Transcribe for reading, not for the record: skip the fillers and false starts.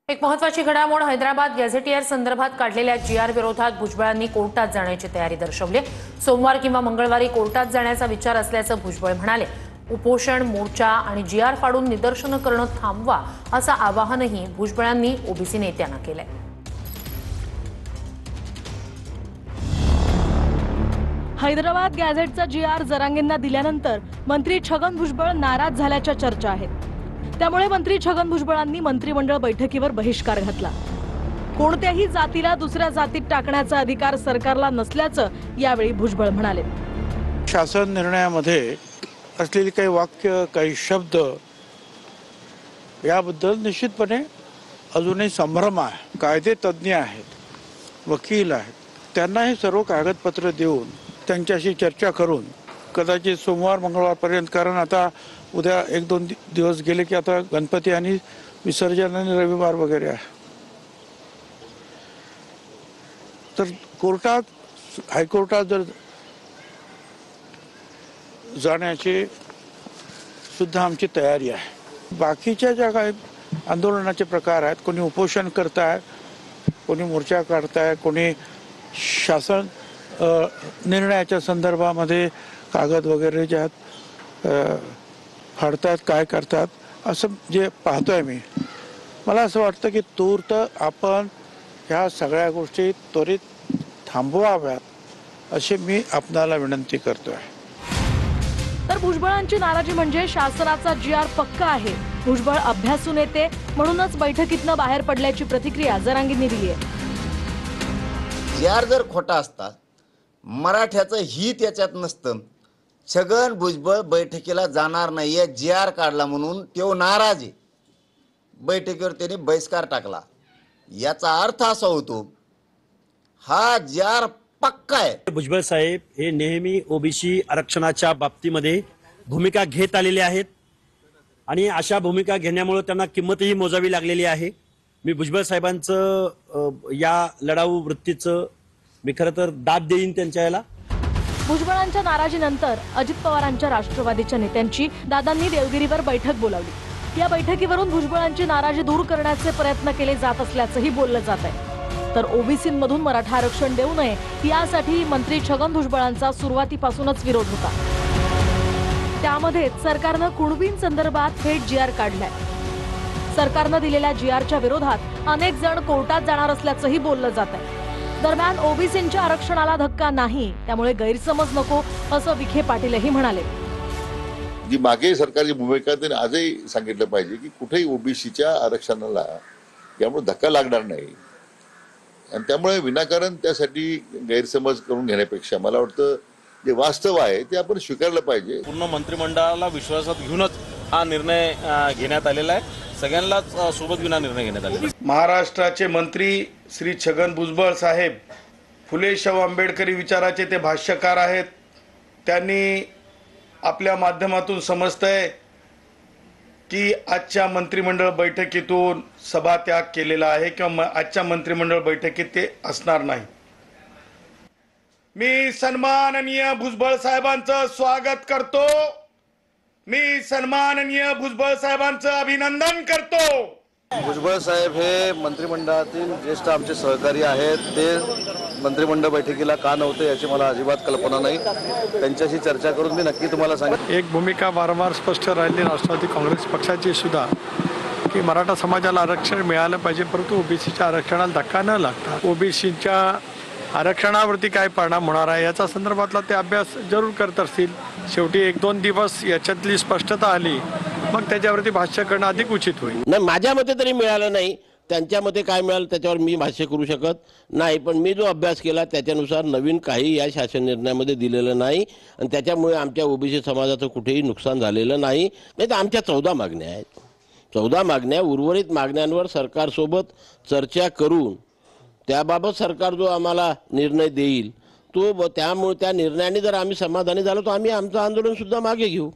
एक महत्त्वाची घडामोड हैदराबाद गॅझेटियर संदर्भात काढलेल्या जीआर विरोधात भुजबळांनी कोर्टात जाण्याची तयारी दर्शवली। सोमवार किंवा मंगळवारी कोर्टात जाण्याचा विचार असल्याचं भुजबळ म्हणाले। उपोषण, मोर्चा आणि जीआर फाडून निदर्शनं करणं थांबवा असं आवाहनही भुजबळांनी ओबीसी नेत्यांना केलंय। हैदराबाद गॅझेटचा जीआर जरांगेंना दिल्यानंतर मंत्री छगन भुजबळ नाराज झाल्याच्या चर्चा आहेत। त्यामुळे मंत्री छगन भुजबळांनी मंत्रिमंडळ बैठकीवर बहिष्कार घातला। कोणत्याही जातीला दुसऱ्या जातीत टाकण्याचा अधिकार सरकारला नसल्याचं यावेळी भुजबळ म्हणाले। शासन निर्णयामध्ये असलेली काही वाक्य, काही शब्द याबद्दल निश्चितपणे अजूनही संभ्रम आहे। कायदे तज्ञ आहेत, वकील आहेत, त्यांना हे सर्व कागदपत्र देऊन त्यांच्याशी चर्चा करून कदाचित सोमवार मंगळवारपर्यंत, कारण आता उद्या 1-2 दिवस गेले की आता गणपती आणि विसर्जन आणि रविवार वगैरे आहे, तर कोर्टात, हायकोर्टात जर जाण्याची सुद्धा आमची तयारी आहे। बाकीच्या ज्या काही आंदोलनाचे प्रकार आहेत, कोणी उपोषण करताय, कोणी मोर्चा काढताय, कोणी शासन निर्णयाच्या संदर्भामध्ये कागद वगैरे ज्यात फाडतात, काय करतात, असं जे पाहतोय मी, मला असं वाटतं की तूर्त आपण ह्या सगळ्या गोष्टी त्वरित थांबवाव्यात अशी मी आपणाला विनंती करतोय। तर भुजबळांची नाराजी म्हणजे शासनाचा जीआर पक्का आहे, भुजबळ अभ्यासू नेते म्हणूनच बैठकीतनं बाहेर पडल्याची प्रतिक्रिया जरांगेंनी दिली आहे। जीआर जर खोटा असता, मराठ्याचं हित याच्यात नसतं, छगन भुजबळ बैठकीला जाणार नाहीये, जीआर काढला म्हणून तो नाराज आहे, बैठकीवर त्यांनी बहिष्कार टाकला, याचा अर्थ असा होतो हा जीआर पक्का आहे। भुजबळ साहेब हे नेहमी ओबीसी आरक्षणाच्या बाबतीमध्ये भूमिका घेत आलेले आहेत आणि अशा भूमिका घेण्यामुळे त्यांना किंमतही मोजावी लागलेली आहे। मी भुजबळ साहेबांचं या लढाऊ वृत्तीचं मी खरं तर दाद देईन त्यांच्या याला। भुजबळांच्या नाराजीनंतर अजित पवारांच्या राष्ट्रवादीच्या नेत्यांची दादांनी देवगिरीवर बैठक बोलावली। या बैठकीवरून भुजबळांची नाराजी दूर करण्याचे प्रयत्न केले जात असल्याचंही बोललं जात आहे। तर ओबीसींमधून मराठा आरक्षण देऊ नये यासाठी मंत्री छगन भुजबळांचा सुरुवातीपासूनच विरोध होता। त्यामध्ये सरकारनं कुणबींसंदर्भात थेट जीआर काढलाय। सरकारनं दिलेल्या जीआरच्या विरोधात अनेक जण कोर्टात जाणार असल्याचंही बोललं जात आहे। दरम्यान ओबीसींच्या आरक्षणाला धक्का नाही, त्यामुळे गैरसमज नको असं विखे पाटीलही म्हणाले। जी मागे सरकारची भूमिका त्यांनी आजही सांगितलं पाहिजे की कुठेही ओबीसीच्या आरक्षणाला यामुळे धक्का लागणार नाही, आणि त्यामुळे विनाकारण त्यासाठी गैरसमज करून घेण्यापेक्षा मला वाटतं जे वास्तव आहे ते आपण स्वीकारलं पाहिजे। पूर्ण मंत्रिमंडळाला विश्वासात घेऊनच हा निर्णय घेण्यात आलेला आहे, सगळ्यांनाच सोबत घेऊन निर्णय घेण्यात आलेला आहे। महाराष्ट्राचे मंत्री श्री छगन भुजबळ साहेब फुले शाहू आंबेडकरी विचाराचे ते भाष्यकार आहेत। त्यांनी आपल्या माध्यमातून समजतंय की आजच्या मंत्रिमंडळ बैठकीतून सभात्याग केलेला आहे किंवा आजच्या मंत्रिमंडळ बैठकीत ते असणार नाही। मी सन्माननीय भुजबळ साहेबांचं स्वागत करतो, मी सन्माननीय भुजबळ साहेबांचं अभिनंदन करतो। भुजबळ साहेब हे मंत्रिमंडळातील ज्येष्ठ आमचे सहकारी आहेत, ते मंत्रिमंडळ बैठकीला का नव्हते याची मला अजिबात कल्पना नाही। त्यांच्याशी चर्चा करून मी नक्की तुम्हाला सांगेन। एक भूमिका वारंवार स्पष्ट राहिली राष्ट्रवादी काँग्रेस पक्षाची सुद्धा की मराठा समाजाला आरक्षण मिळालं पाहिजे, परंतु ओबीसीच्या आरक्षणाला धक्का न लागता ओबीसीच्या आरक्षणावरती काय परिणाम होणार आहे याचा संदर्भातला ते अभ्यास जरूर करत असतील। शेवटी 1-2 दिवस याच्यातली स्पष्टता आली, मग त्याच्यावरती भाष्य करणं अधिक उचित होईल। नाही, माझ्या मते तरी मिळालं नाही, त्यांच्या मते काय मिळालं त्याच्यावर मी भाष्य करू शकत नाही, पण मी जो अभ्यास केला त्याच्यानुसार नवीन काही या शासन निर्णयामध्ये दिलेलं नाही आणि त्याच्यामुळे आमच्या ओबीसी समाजाचं कुठेही नुकसान झालेलं नाही। नाही तर आमच्या 14 मागण्या आहेत, 14 मागण्या, उर्वरित मागण्यांवर सरकारसोबत चर्चा करून त्याबाबत सरकार जो आम्हाला निर्णय देईल तो, त्यामुळे त्या निर्णयाने जर आम्ही समाधानी झालो तर आम्ही आमचं आंदोलन सुद्धा मागे घेऊ।